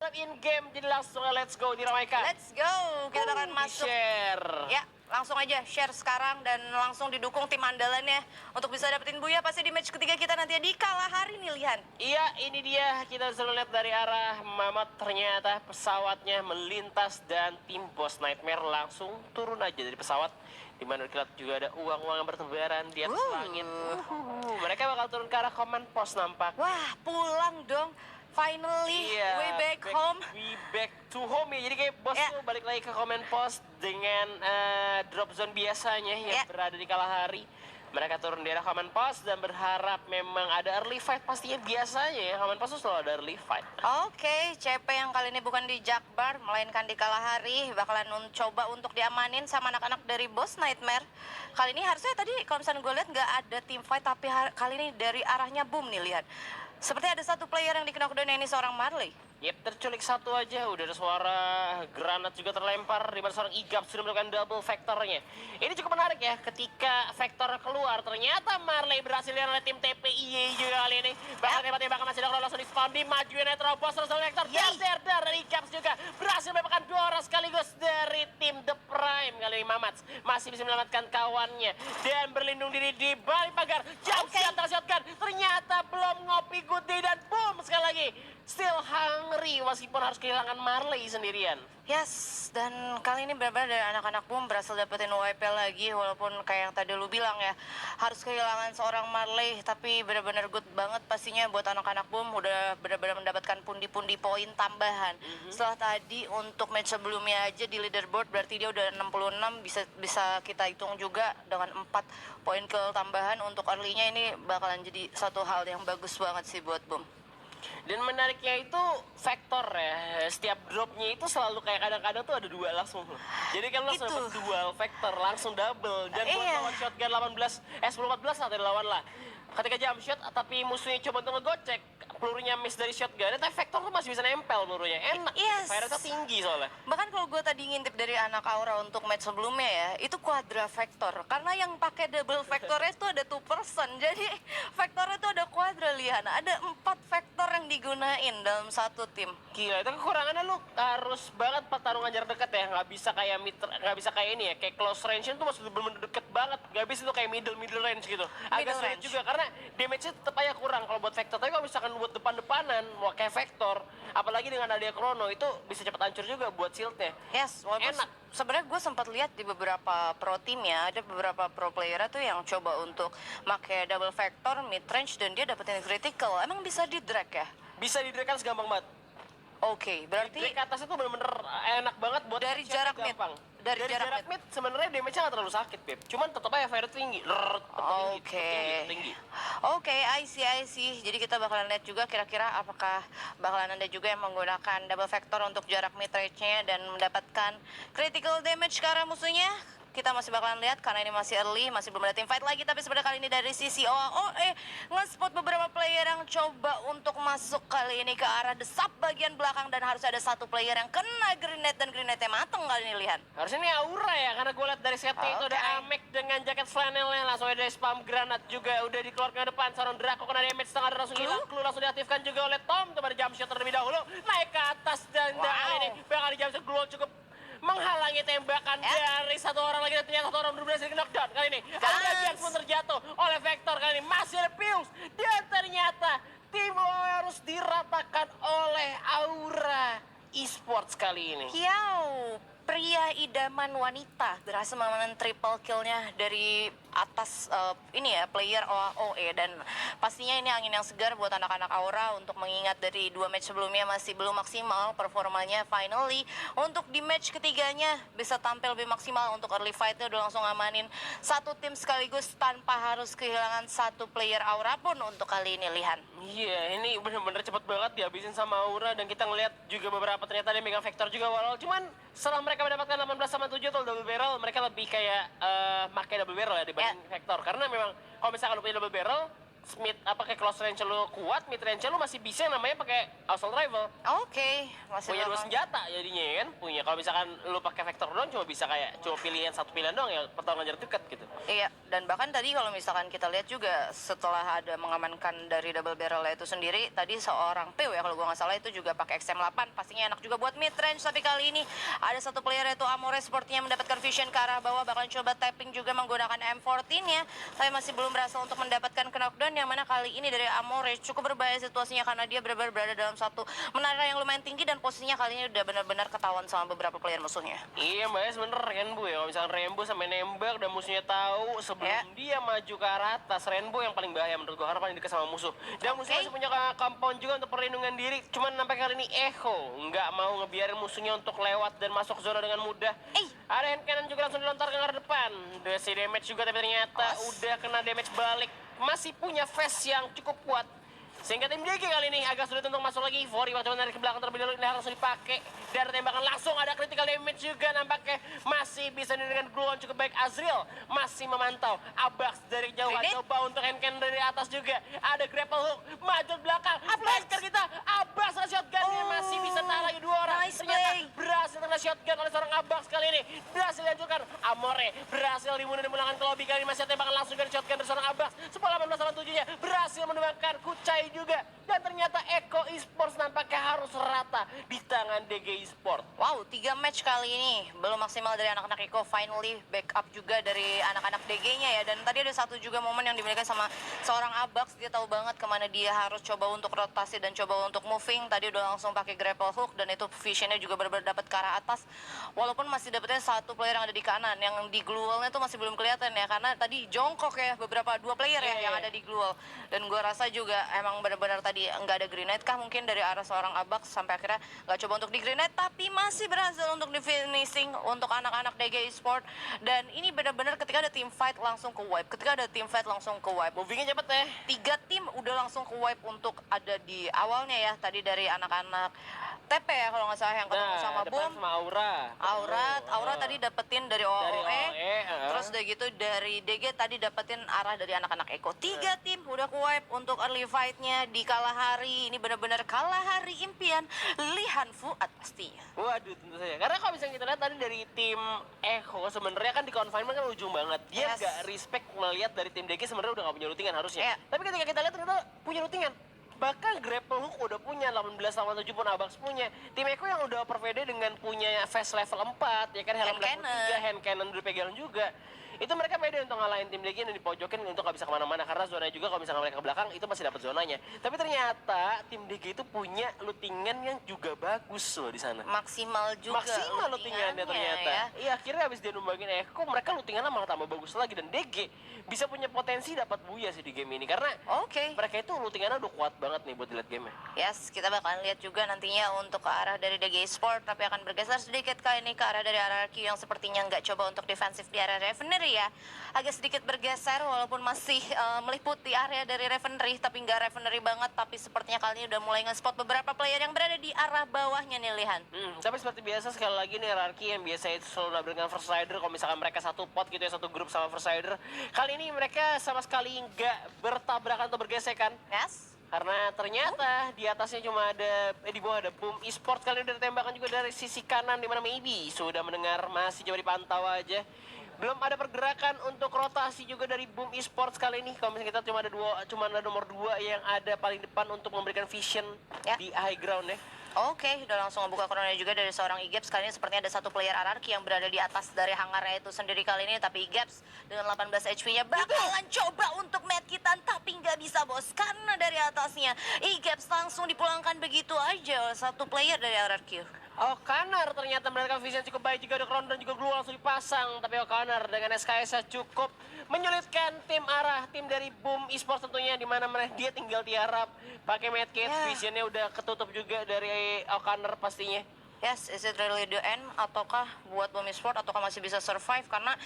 mantap in-game. Jadi langsung let's go diramaikan. Let's go. Kita akan masuk. Share. Ya, langsung aja share sekarang dan langsung didukung tim andalannya untuk bisa dapetin Buya pasti di match ketiga kita nanti di Kalahari nih, Lihan. Iya, ini dia. Kita bisa melihat dari arah Mamat ternyata pesawatnya melintas dan tim Boss Nightmare langsung turun aja dari pesawat. Di mana kita juga ada uang-uang yang bertebaran di atas langit. Mereka bakal turun ke arah command post nampak. Wah, pulang dong. Finally, Iya, way back home. We back to home ya. Jadi kayak bos tuh balik lagi ke command post dengan drop zone biasanya yang berada di Kalahari. Mereka turun di arah command post dan berharap memang ada early fight. Pastinya biasanya ya, command post tuh selalu ada early fight. Oke, CP yang kali ini bukan di Jakbar, melainkan di Kalahari. Bakalan coba untuk diamanin sama anak-anak dari Boss Nightmare. Kali ini harusnya tadi kalau misalnya gue lihat nggak ada team fight, tapi kali ini dari arahnya Boom nih, lihat. Seperti ada satu player yang di-knockdown, ini seorang Marley. Yep, terculik satu aja. Udah ada suara granat juga terlempar di mana seorang Igap sudah melakukan double vektornya. Ini cukup menarik ya, ketika vektor keluar ternyata Marley berhasil oleh tim TPI juga kali ini. Bahkan tembak-tembakan masih ada langsung di spawn di majuin Netrobos terus vektor dar dari Igap juga berhasil mendapatkan 2 orang sekaligus dari tim The Prime. Kali ini Mamats masih bisa menyelamatkan kawannya dan berlindung diri di balik pagar. Jump shotgun ternyata belum ngopi good day dan boom sekali lagi. Still hungry meskipun harus kehilangan Marley sendirian. Yes, dan kali ini benar-benar dari anak-anak Boom berhasil dapetin WP lagi. Walaupun kayak yang tadi lu bilang ya, harus kehilangan seorang Marley. Tapi benar-benar good banget pastinya buat anak-anak Boom. Udah benar-benar mendapatkan pundi-pundi poin tambahan. Setelah tadi untuk match sebelumnya aja di leaderboard berarti dia udah 66. Bisa kita hitung juga dengan 4 poin kill tambahan untuk early-nya. Ini bakalan jadi satu hal yang bagus banget sih buat Boom. Dan menariknya itu vektor ya, setiap dropnya itu selalu kayak kadang-kadang tuh ada 2 langsung. Jadi kan langsung dapat dual vektor, langsung double. Dan buat lawan shotgun 10-14 atau lawan lah. Ketika jump shot tapi musuhnya coba untuk ngegocek, pelurunya miss dari shotgun, tapi vektor tuh masih bisa nempel pelurunya. Enak, fire-nya tinggi soalnya. Bahkan kalau gue tadi ngintip dari anak Aura untuk match sebelumnya ya, itu quadra vektor. Karena yang pakai double vektornya itu ada 2 person. Jadi vektornya itu ada quadra, Liana. Ada 4 vektor yang digunain dalam satu tim. Gila, itu kekurangannya lu harus banget pertarungan jarak dekat ya. Nggak bisa kayak ini ya, kayak close range itu masih bener-bener deket banget. Nggak bisa itu kayak middle range gitu. Agak sulit juga karena damage-nya tetap aja kurang kalau buat vektor. Tapi kalau misalkan buat depan-depanan, mau kayak vektor, apalagi dengan adanya Chrono, itu bisa cepat hancur juga buat shieldnya. Yes, enak. Sebenarnya gue sempat lihat di beberapa pro team ya, ada beberapa pro player tuh yang coba untuk pakai double vector mid range dan dia dapetin critical. Emang bisa di drag ya? Bisa di drag kan segampang banget. Oke, berarti di drag atasnya tuh bener-bener enak banget buat dari jarak mid. Dari jarak mid sebenarnya damage-nya nggak terlalu sakit, Beb. Cuman tetap aja fire tinggi. Oke, I see. Jadi kita bakalan lihat juga kira-kira apakah bakalan ada juga yang menggunakan double vector untuk jarak mid range-nya dan mendapatkan critical damage ke arah musuhnya. Kita masih bakalan lihat karena ini masih early, masih belum ada team fight lagi. Tapi sebenarnya kali ini dari sisi OAOE nge-spot beberapa player yang coba untuk masuk kali ini ke arah desap bagian belakang. Dan harus ada satu player yang kena grenade dan grenade-nya mateng kali ini, lihat. Harusnya ini Aura ya, karena gue lihat dari setnya itu ada Amek dengan jaket flanelnya. Langsung ada spam granat juga, udah dikeluarkan ke depan. Seorang Draco kena damage setengah dan langsung hilang. Clue langsung diaktifkan juga oleh Tom. Coba ada jump shot terlebih dahulu, naik ke atas dan kali ini bakal di jump shot Glow cukup menghalangi tembakan dari satu orang lagi dan ternyata satu orang berhasil knockdown kali ini. Ada pun terjatuh oleh Vektor kali ini. Masih ada Pius dan ternyata tim harus diratakan oleh Aura Esports kali ini. Pria idaman wanita berhasil menang triple kill-nya dari atas ini ya player OAOE dan pastinya ini angin yang segar buat anak-anak Aura untuk mengingat dari 2 match sebelumnya masih belum maksimal performanya. Finally untuk di match ketiganya bisa tampil lebih maksimal. Untuk early fight-nya udah langsung ngamanin satu tim sekaligus tanpa harus kehilangan satu player Aura pun untuk kali ini, Lihan. Iya, ini bener-bener cepet banget dihabisin sama Aura dan kita ngeliat juga beberapa ternyata dia megang Vektor juga walau cuman setelah mereka mendapatkan 18/7 atau double barrel, mereka lebih kayak pakai double barrel ya dibanding Vektor. Karena memang kalau misalkan lu punya double barrel, kayak close range lu kuat, mid range lu masih bisa namanya pakai assault rifle. Oke, masih Punya dua gampang. senjata jadinya ya kan, punya. Kalau misalkan lu pakai vector doang cuma pilihan satu pilihan doang ya, pertarungan jarak dekat gitu. Iya, dan bahkan tadi kalau misalkan kita lihat juga setelah ada mengamankan dari double barrel itu sendiri, tadi seorang PW ya kalau gua nggak salah itu juga pakai XM8, pastinya enak juga buat mid range. Tapi kali ini ada satu player yaitu Amore sepertinya mendapatkan vision ke arah bawah, bakalan coba tapping juga menggunakan M14-nya, tapi masih belum berhasil untuk mendapatkan knockdown, yang mana kali ini dari Amore cukup berbahaya situasinya karena dia benar-benar berada dalam satu menara yang lumayan tinggi dan posisinya kali ini udah benar-benar ketahuan sama beberapa player musuhnya. Iya mbak, bener kan bu ya, kalau misalkan Rainbow sampai nembak dan musuhnya tahu sebelum Ya. dia maju ke arah atas, Rainbow yang paling bahaya menurut gua karena paling dekat sama musuh. Dan musuhnya Oke. masih punya compound juga untuk perlindungan diri, cuman sampai kali ini Echo nggak mau ngebiarin musuhnya untuk lewat dan masuk zona dengan mudah. Ada hand cannon juga langsung dilontarkan ke arah depan. Udah si damage juga tapi ternyata udah kena damage balik. Masih punya face yang cukup kuat. Sehingga tim DG kali ini agak sulit untuk masuk lagi. Fori coba narik ke belakang terlebih dahulu, ini langsung dipakai. Dan tembakan langsung ada critical damage juga nampaknya. Masih bisa dengan glue on cukup baik. Azriel masih memantau. Abax dari jauh Grenade. coba untuk hand cannon dari atas juga. Ada grapple hook, maju ke belakang. Flanker kita, Abax dengan shotgunnya masih bisa tahan lagi dua orang. Nice Ternyata play. berhasil kena shotgun oleh seorang Abax kali ini. Berhasil dihancurkan. Amore berhasil dibunuh dan memulangkan ke lobby kali ini. Masih tembakan langsung dari shotgun dari seorang Abax. 18-7-nya berhasil menembakkan Kucai juga. Dan ternyata Eko Esports nampaknya harus rata di tangan DG Esports. Wow, 3 match kali ini belum maksimal dari anak-anak Eko. Finally backup juga dari anak-anak DG-nya ya. Dan tadi ada satu juga momen yang dimiliki sama seorang Abax. Dia tahu banget kemana dia harus coba untuk rotasi dan coba untuk moving. Tadi udah langsung pakai grapple hook dan itu visionnya juga benar-benar dapat ke arah atas. Walaupun masih dapetnya satu player yang ada di kanan. Yang di glue wall-nya tuh masih belum kelihatan ya. Karena tadi jongkok ya dua player ya yang ada di glue wall. Dan gua rasa juga emang benar-benar tadi nggak ada grenade kah mungkin dari arah seorang Abax sampai akhirnya nggak coba untuk di grenade tapi masih berhasil untuk di finishing untuk anak-anak DG Esport. Dan ini benar-benar ketika ada team fight langsung ke wipe, Movingnya cepet ya. 3 tim udah langsung ke wipe untuk ada di awalnya ya. Tadi dari anak-anak TP ya kalau nggak salah yang ketemu sama depan Boom. sama Aura tadi dapetin dari OOE, OOE, terus udah gitu dari DG tadi dapetin arah dari anak-anak Eko. 3 tim udah ke-wipe untuk early fight-nya di Kalahari. Ini benar-benar Kalahari impian Lihan Fuad pastinya. Waduh, tentu saja. Karena kalau misalnya kita lihat tadi dari tim Echo sebenarnya kan di confinement kan ujung banget. Dia Yes. nggak respect melihat dari tim DG sebenarnya udah nggak punya lootingan harusnya. Iya. Tapi ketika kita lihat ternyata punya lootingan. Bahkan grapple hook udah punya, 18-7 pun Abax punya. Tim Echo yang udah overpede dengan punya face level 4, ya kan helm Hand level 3, cannon. hand cannon udah pegang juga. Itu mereka pede untuk ngalahin tim DG dan dipojokin untuk nggak bisa kemana-mana. Karena zona juga kalau misalnya mereka ke belakang itu masih dapat zonanya. Tapi ternyata tim DG itu punya lootingan yang juga bagus loh di sana. Maksimal juga Maksimal lootingannya ternyata. ya. Iya, akhirnya habis dia numbangin Eko, mereka lootingannya malah tambah bagus lagi. Dan DG bisa punya potensi dapat buya sih di game ini. Karena Oke. mereka itu lootingannya udah kuat banget nih buat dilihat game-nya. Yes, kita bakalan lihat juga nantinya untuk ke arah dari DG Sport, tapi akan bergeser sedikit kali ini ke arah dari RRQ yang sepertinya nggak coba untuk defensif di area Refinery ya. Agak sedikit bergeser walaupun masih meliputi area dari Refinery, tapi nggak Refinery banget, tapi sepertinya kali ini udah mulai nge-spot beberapa player yang berada di arah bawahnya nih, Lihan. Tapi seperti biasa sekali lagi nih RRQ yang biasa itu selalu nabrak dengan First Rider. Kalau misalkan mereka satu pot gitu ya, satu grup sama First Rider. Kali ini mereka sama sekali nggak bertabrakan atau bergesekan. Yes. Karena ternyata di atasnya cuma ada, di bawah ada Boom Esports. Kali ini udah tembakan juga dari sisi kanan, di mana maybe sudah mendengar, masih coba dipantau aja. Belum ada pergerakan untuk rotasi juga dari Boom Esports kali ini. Kalau misalnya kita cuma ada nomor 2 yang ada paling depan untuk memberikan vision Ya. di high ground ya. Oke, udah langsung ngebuka krononya juga dari seorang Igaps. Kali ini sepertinya ada satu player RRQ yang berada di atas dari hangarnya itu sendiri kali ini. Tapi Igaps dengan 18 HP-nya bakalan coba untuk medkitan, tapi nggak bisa bos. Karena dari atasnya Igaps langsung dipulangkan begitu aja oleh satu player dari RRQ. Okanar ternyata mendapatkan vision cukup baik juga, ada crown dan juga glue langsung dipasang. Tapi Okanar dengan SKS cukup menyulitkan tim dari Boom Esports tentunya, di mana dia tinggal tiarap pakai medkit. Ya. Visionnya udah ketutup juga dari Okanar pastinya. Yes, is it really the end? Ataukah buat Boom Esports ataukah masih bisa survive? Karena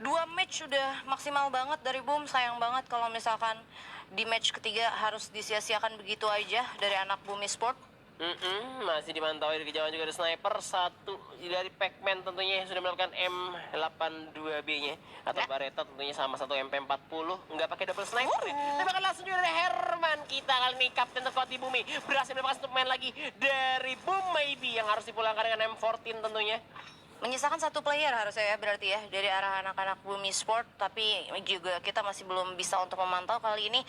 2 match sudah maksimal banget dari Boom. Sayang banget kalau misalkan di match ketiga harus disia-siakan begitu aja dari anak Boom Esports. Masih dimantau dari kejauhan juga ada sniper satu dari Pac-Man tentunya yang sudah melakukan M82B-nya atau Baretta tentunya sama satu MP40 nggak pakai double sniper ya. Tembakan langsung juga dari Herman kita kali ini kapten terkuat di bumi berhasil mendapatkan satu pemain lagi dari Boom Maybe yang harus dipulangkan dengan M14 tentunya. Menyisakan satu player harusnya ya berarti ya dari arah anak-anak Bumi Sport, tapi juga kita masih belum bisa untuk memantau kali ini.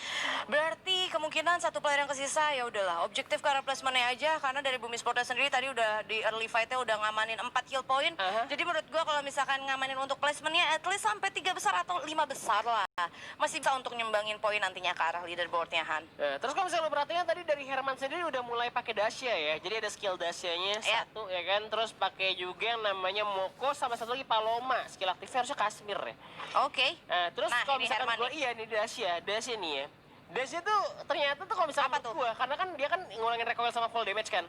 Berarti kemungkinan satu player yang kesisa ya udahlah objektif ke arah placementnya aja, karena dari Bumi Sportnya sendiri tadi udah di early fight-nya udah ngamanin 4 kill point. Jadi menurut gua kalau misalkan ngamanin untuk placementnya at least sampai 3 besar atau 5 besar lah, masih bisa untuk nyembangin poin nantinya ke arah leaderboard-nya Han. Terus kalau misalnya lo perhatikan tadi dari Herman sendiri udah mulai pakai dasya ya. Jadi ada skill dasyanya satu ya kan. Terus pakai juga yang namanya Moko sama satu lagi Paloma. Skill aktifnya harusnya Kashmir ya. Oke. Terus kalau ini misalkan Herman gue nih. ini Dasya nih ya. Dasya tuh ternyata tuh kalau misalkan Apa tuh? gue, karena kan dia kan ngulangin recoil sama full damage kan.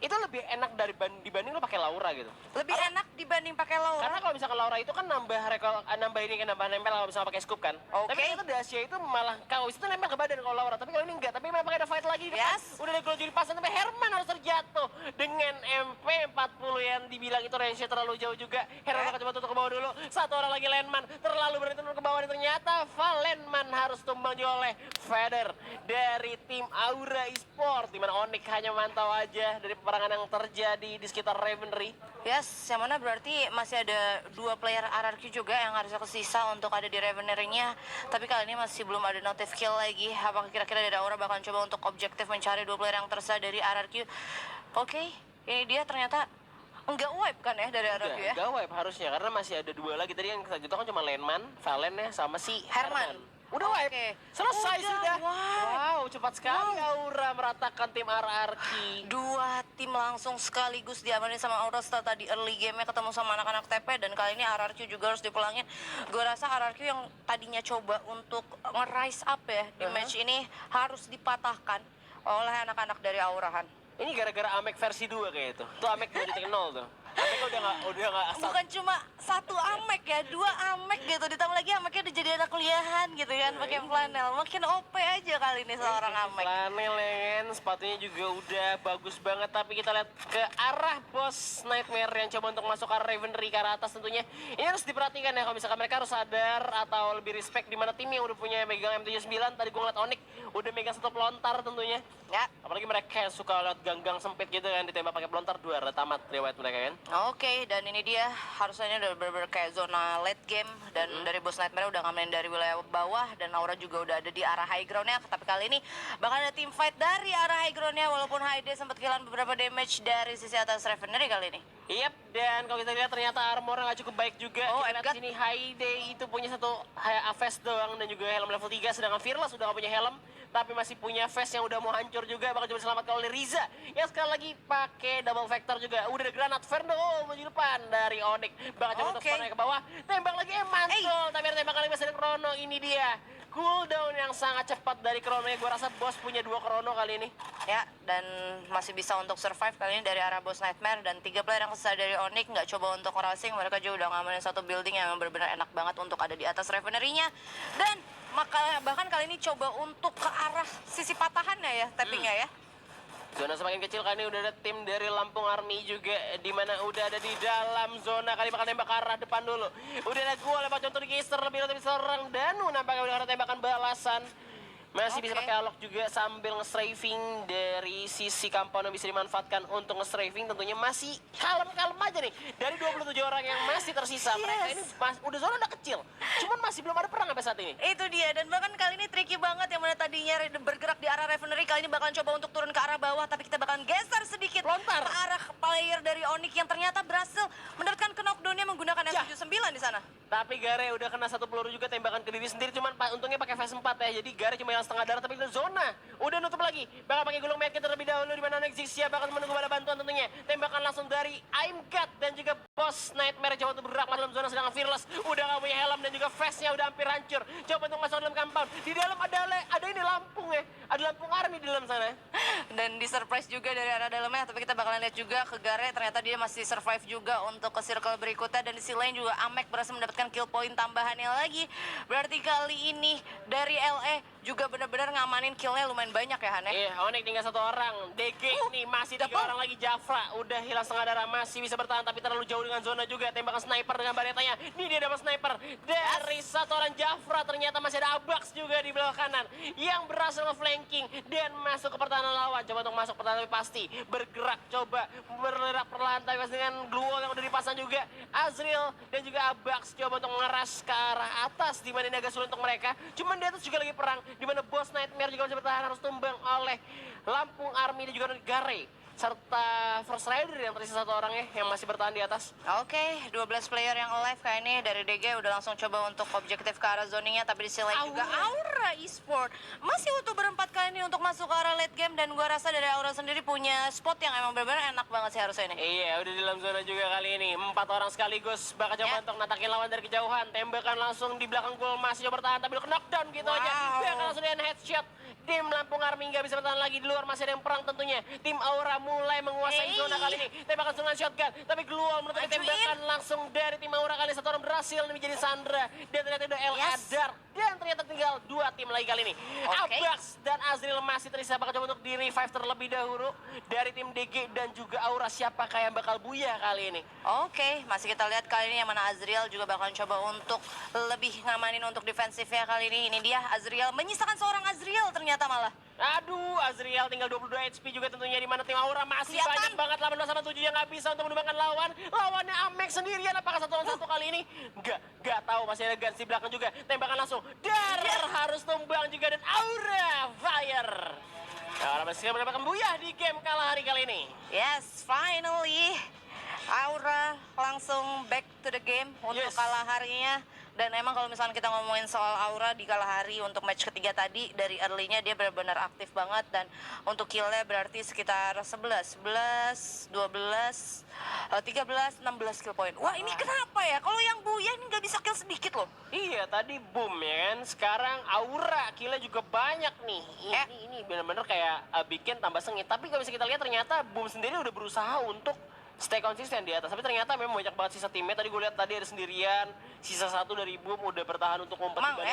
Itu lebih enak dibanding lo pakai Laura gitu. Lebih enak dibanding pakai Laura. Karena kalau misalkan Laura itu kan nambah recoil, nambah ini kan nambah nempel kalau misalnya pakai scoop kan. Oke. Tapi ternyata Dasya itu malah kau itu nempel ke badan kalau Laura, tapi kalau ini enggak. Tapi memang pakai ada fight lagi kan. Yes. Udah ada gol jadi pasan sampai Herman harus terjatuh dengan MP40 yang dibilang itu range-nya terlalu jauh juga. Herman akan coba tutup ke bawah dulu. Satu orang lagi Landman terlalu berani turun ke bawah dan ternyata Valenman harus tumbang juga oleh Vader dari tim Aura Esport, di mana Onyx hanya mantau aja dari peperangan yang terjadi di sekitar Ravenry. Yes, yang mana berarti masih ada 2 player RRQ juga yang harusnya kesisa untuk ada di Ravenery-nya. Tapi kali ini masih belum ada notif kill lagi. Apakah kira-kira dari Aura bakal coba untuk objektif mencari 2 player yang tersisa dari RRQ? Oke, ini dia ternyata enggak wipe kan ya dari RRQ ya? Enggak wipe harusnya, karena masih ada 2 lagi. Tadi yang kita gitu kan cuma Landman, Valen ya, sama si Herman. Udah wipe. Oke. Selesai Udah sudah. wipe. Wow, cepat sekali Aura meratakan tim RRQ. 2 tim langsung sekaligus diamanin sama Aura setelah tadi early game-nya ketemu sama anak-anak TP, dan kali ini RRQ juga harus dipulangin. Gue rasa RRQ yang tadinya coba untuk nge-rise up ya di match ini harus dipatahkan oleh anak-anak dari Aurahan. Ini gara-gara Amek versi 2 kayak itu. Tuh Amek 2.0 tuh. Amek udah nggak asal. Bukan cuma 1 Amek ya, 2 Amek gitu. Ditambah lagi Ameknya udah jadi anak kuliahan gitu kan, pakai flanel. Makin OP aja kali ini seorang Amek. Flanel ya kan, sepatunya juga udah bagus banget. Tapi kita lihat ke arah bos Nightmare yang coba untuk masuk ke arah Ravenry ke arah atas tentunya. Ini harus diperhatikan ya, kalau misalkan mereka harus sadar atau lebih respect di mana tim yang udah punya megang M79. Tadi gue ngeliat Onyx udah megang satu pelontar tentunya. Ya. Apalagi mereka yang suka lihat gang-gang sempit gitu kan, ditembak pakai pelontar 2 tamat riwayat mereka kan. Oke, dan ini dia harusnya udah bener-bener kayak zona late game, dan dari bos Nightmare udah ngamenin dari wilayah bawah, dan Aura juga udah ada di arah high ground-nya. Tapi kali ini bakal ada team fight dari arah high ground-nya, walaupun Haide sempat kehilangan beberapa damage dari sisi atas Ravenry kali ini. Yap, dan kalau kita lihat ternyata armornya nggak cukup baik juga. Oh, Kita lihat Edgar. sini Haide itu punya satu vest doang dan juga helm level 3, sedangkan Fearless udah nggak punya helm, tapi masih punya vest yang udah mau hancur juga. Bakal coba diselamatkan oleh Riza yang sekali lagi pakai double vector juga. Udah ada granat Verno menuju depan dari Onyx. Bakal coba untuk spawn ke bawah, tembak lagi mantul, tapi ada tembakan lagi masih dari Chrono. Ini dia cooldown yang sangat cepat dari Chrono. Gue rasa bos punya 2 Chrono kali ini. Ya, dan masih bisa untuk survive kali ini dari arah bos Nightmare, dan 3 player yang sisa dari Onyx nggak coba untuk racing. Mereka juga udah ngamanin satu building yang benar-benar enak banget untuk ada di atas Ravenery-nya. Dan bahkan kali ini coba untuk ke arah sisi patahannya ya, tappingnya ya. Zona semakin kecil, kali ini udah ada tim dari Lampung Army juga, di mana udah ada di dalam zona. Kali bakal nembak ke arah depan dulu. Udah ada gua lewat contoh di Geister, lebih lebih serang Danu nampaknya udah ada tembakan balasan. Masih bisa pakai alok juga sambil nge-strafing dari sisi compound yang bisa dimanfaatkan untuk nge-strafing. Tentunya masih kalem-kalem aja nih. Dari 27 orang yang masih tersisa, mereka ini udah zona udah kecil. Cuman masih belum ada perang sampai saat ini. Itu dia, dan bahkan kali ini tricky banget, yang mana tadinya bergerak di arah Ravenery, kali ini bakalan coba untuk turun ke arah bawah, tapi kita bakalan geser sedikit Lontar ke arah player dari Onyx yang ternyata berhasil mendapatkan knockdown-nya menggunakan M79 di sana. Tapi Gare udah kena satu peluru juga, tembakan ke diri sendiri, cuman untungnya pakai phase 4 ya. Jadi Gare cuma hilang setengah darah, tapi itu zona udah nutup lagi. Bakal pakai gulung medkit terlebih dahulu, di mana Nexixia bakal menunggu bala bantuan tentunya. Tembakan langsung dari I'm God dan juga bos Nightmare coba untuk bergerak masuk dalam zona, sedangkan Fearless udah gak punya helm dan juga face-nya udah hampir hancur. Coba untuk masuk dalam compound. Di dalam ada ini Lampung ya. Ada Lampung Army di dalam sana. Dan di surprise juga dari arah dalamnya, tapi kita bakalan lihat juga ke Gare, ternyata dia masih survive juga untuk ke circle berikutnya. Dan di sisi lain juga Amek berhasil mendapatkan kill point tambahannya lagi. Berarti kali ini dari LE juga benar-benar ngamanin killnya lumayan banyak ya Han ya. Iya, Onyx tinggal 1 orang. DG nih masih 3 orang lagi. Jafra udah hilang setengah darah, masih bisa bertahan tapi terlalu jauh dengan zona juga. Tembakan sniper dengan baretanya. Nih dia dapat sniper dari 1 orang Jafra. Ternyata masih ada Abax juga di belah kanan yang berhasil nge-flanking dan masuk ke pertahanan lawan. Coba untuk masuk pertahanan tapi pasti bergerak, coba bergerak perlahan tapi pasti dengan glue wall yang udah dipasang juga. Azriel dan juga Abax coba untuk mengeras ke arah atas, di mana ini agak sulit untuk mereka. Cuman di atas juga lagi perang, di mana Boss Nightmare juga masih bertahan, harus tumbang oleh Lampung Army dan juga Gare, serta First Rider yang tersisa 1 orang ya, yang masih bertahan di atas. Oke, 12 player yang alive kayak ini dari DG udah langsung coba untuk objektif ke arah zoningnya, tapi di sisi lain juga Aura Esport masih utuh berempat kali ini untuk masuk ke arah late game, dan gua rasa dari Aura sendiri punya spot yang emang benar-benar enak banget sih harusnya ini. Iya, udah di dalam zona juga kali ini. 4 orang sekaligus bakal coba untuk natakin lawan dari kejauhan. Tembakan langsung di belakang gol, masih coba bertahan tapi knockdown gitu aja. Dia akan langsung di headshot. Tim Lampung Army nggak bisa bertahan lagi, di luar masih ada yang perang tentunya. Tim Aura mulai menguasai zona kali ini. Tembakan dengan shotgun, tapi keluar menutupi tembakan langsung dari tim Aura kali ini. 1 orang berhasil menjadi Sandra, dan ternyata udah El Adar. Dan ternyata tinggal 2 tim lagi kali ini. Abax dan Azriel masih tersisa, bakal coba untuk di revive terlebih dahulu dari tim DG dan juga Aura. Siapakah yang bakal buyah kali ini? Oke, masih kita lihat kali ini yang mana Azriel juga bakalan coba untuk lebih ngamanin untuk defensifnya kali ini. Ini dia Azriel, menyisakan seorang Azriel ternyata malah. Aduh, Azriel tinggal 22 HP juga tentunya, di mana tim Aura masih banyak banget 18 sama 7 yang nggak bisa untuk menumbangkan lawan. Lawannya Amex sendirian, apakah 1 lawan 1 kali ini? Nggak tahu, masih ada Gans di belakang juga. Tembakan langsung, Dar harus tumbang juga, dan Aura Fire. Aura masih mendapatkan buyah di game kalah hari kali ini. Yes, finally Aura langsung back to the game untuk kalah harinya. Dan emang kalau misalnya kita ngomongin soal Aura di kalah hari untuk match ketiga tadi, dari early-nya dia benar-benar aktif banget, dan untuk kill-nya berarti sekitar 11, 12, 13, 16 kill point. Wah, ini kenapa ya? Kalau yang Buya ini nggak bisa kill sedikit loh. Iya, tadi boom ya kan. Sekarang Aura kill-nya juga banyak nih. Ini benar-benar kayak bikin tambah sengit. Tapi kalau bisa kita lihat ternyata boom sendiri udah berusaha untuk stay konsisten di atas. Tapi ternyata memang banyak banget sisa timnya. Tadi gue lihat tadi ada sendirian. Sisa 1 dari boom udah bertahan untuk ngumpet.